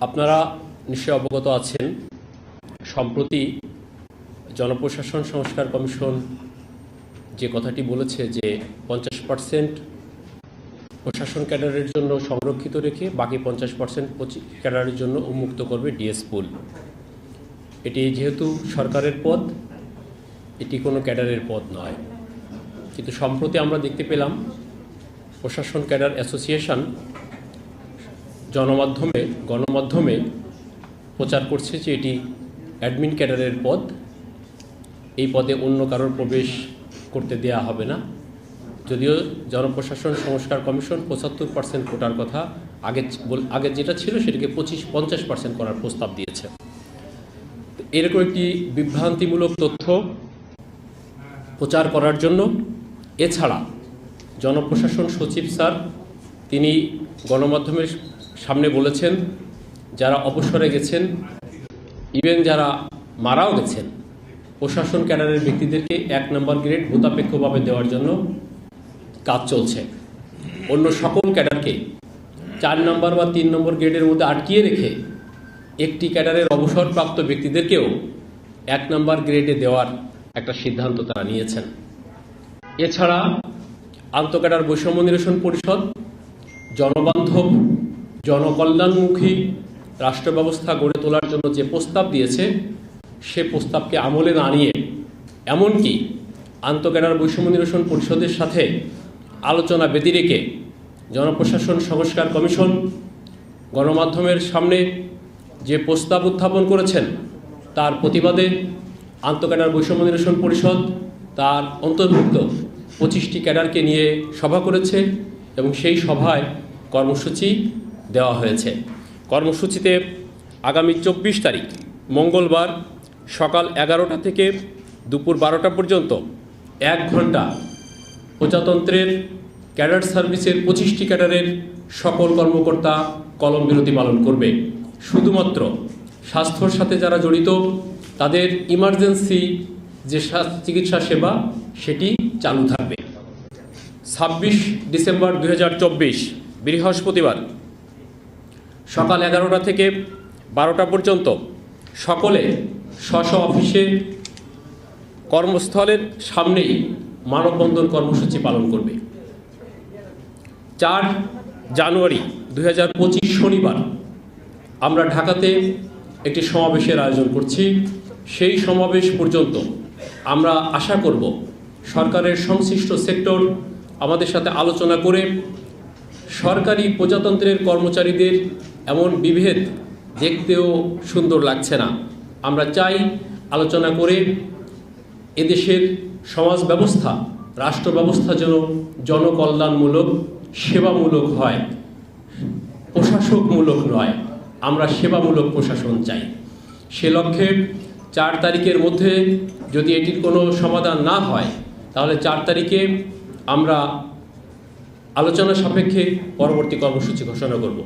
আপনারা নিশ্চয়ই অবগত আছেন, সম্প্রতি জনপ্রশাসন সংস্কার কমিশন যে কথাটি বলেছে যে 50% প্রশাসন ক্যাডারের জন্য সংরক্ষিত রেখে বাকি 50% ক্যাডারের জন্য উন্মুক্ত করবে ডিএস পুল। এটি যেহেতু সরকারের পদ, এটি কোনো ক্যাডারের পদ নয়। কিন্তু সম্প্রতি আমরা দেখতে পেলাম প্রশাসন ক্যাডার অ্যাসোসিয়েশন গণমাধ্যমে প্রচার করছে যে এটি অ্যাডমিন ক্যাডারের পদ, এই পদে অন্য কারোর প্রবেশ করতে দেয়া হবে না। যদিও জনপ্রশাসন সংস্কার কমিশন 75% কোটার কথা আগে যেটা ছিল সেটাকে 50% করার প্রস্তাব দিয়েছে। এরকম একটি বিভ্রান্তিমূলক তথ্য প্রচার করার জন্য এছাড়া জনপ্রশাসন সচিব স্যার তিনি গণমাধ্যমের সামনে বলেছেন যারা অবসরে গেছেন, ইভেন যারা মারাও গেছেন, প্রশাসন ক্যাডারের ব্যক্তিদেরকে 1 নম্বর গ্রেড ভূতাপেক্ষভাবে দেওয়ার জন্য কাজ চলছে। অন্য সকল ক্যাডারকে 4 নম্বর বা 3 নম্বর গ্রেডের মধ্যে আটকিয়ে রেখে একটি ক্যাডারের অবসরপ্রাপ্ত ব্যক্তিদেরকেও 1 নম্বর গ্রেডে দেওয়ার একটা সিদ্ধান্ত তারা নিয়েছেন। এছাড়া আন্তঃক্যাডার বৈষম্য নিরসন পরিষদ জনবান্ধব জনকল্যাণমুখী রাষ্ট্র ব্যবস্থা গড়ে তোলার জন্য যে প্রস্তাব দিয়েছে সে প্রস্তাবকে আমলে না নিয়ে এমনকি আন্তঃক্যাডার বৈষম্য নিরসন পরিষদের সাথে আলোচনা বেঁধে রেখে জনপ্রশাসন সংস্কার কমিশন গণমাধ্যমের সামনে যে প্রস্তাব উত্থাপন করেছেন তার প্রতিবাদে আন্তঃক্যাডার বৈষম্য নিরসন পরিষদ তার অন্তর্ভুক্ত 25টি ক্যাডারকে নিয়ে সভা করেছে এবং সেই সভায় কর্মসূচি দেওয়া হয়েছে। কর্মসূচিতে আগামী 24 তারিখ মঙ্গলবার সকাল 11টা থেকে দুপুর 12টা পর্যন্ত 1 ঘন্টা প্রজাতন্ত্রের ক্যাডার সার্ভিসের 25টি ক্যাডারের সকল কর্মকর্তা কলম বিরতি পালন করবে। শুধুমাত্র স্বাস্থ্যর সাথে যারা জড়িত তাদের ইমার্জেন্সি যে চিকিৎসা সেবা সেটি চালু থাকবে। 26 ডিসেম্বর 2024 বৃহস্পতিবার সকাল 11টা থেকে 12টা পর্যন্ত সকলে স্ব অফিসে কর্মস্থলের সামনেই মানববন্ধন কর্মসূচি পালন করবে। 4 জানুয়ারি 2025 শনিবার আমরা ঢাকাতে একটি সমাবেশের আয়োজন করছি। সেই সমাবেশ পর্যন্ত আমরা আশা করব সরকারের সংশ্লিষ্ট সেক্টর আমাদের সাথে আলোচনা করে সরকারি প্রজাতন্ত্রের কর্মচারীদের এমন বিভেদ দেখতেও সুন্দর লাগছে না। আমরা চাই আলোচনা করে এদেশের সমাজ ব্যবস্থা রাষ্ট্র ব্যবস্থা যেন জনকল্যাণমূলক সেবামূলক হয়, প্রশাসকমূলক নয়। আমরা সেবামূলক প্রশাসন চাই। সে লক্ষ্যে 4 তারিখের মধ্যে যদি এটির কোনো সমাধান না হয় তাহলে 4 তারিখে আমরা আলোচনা সাপেক্ষে পরবর্তী কর্মসূচি ঘোষণা করব।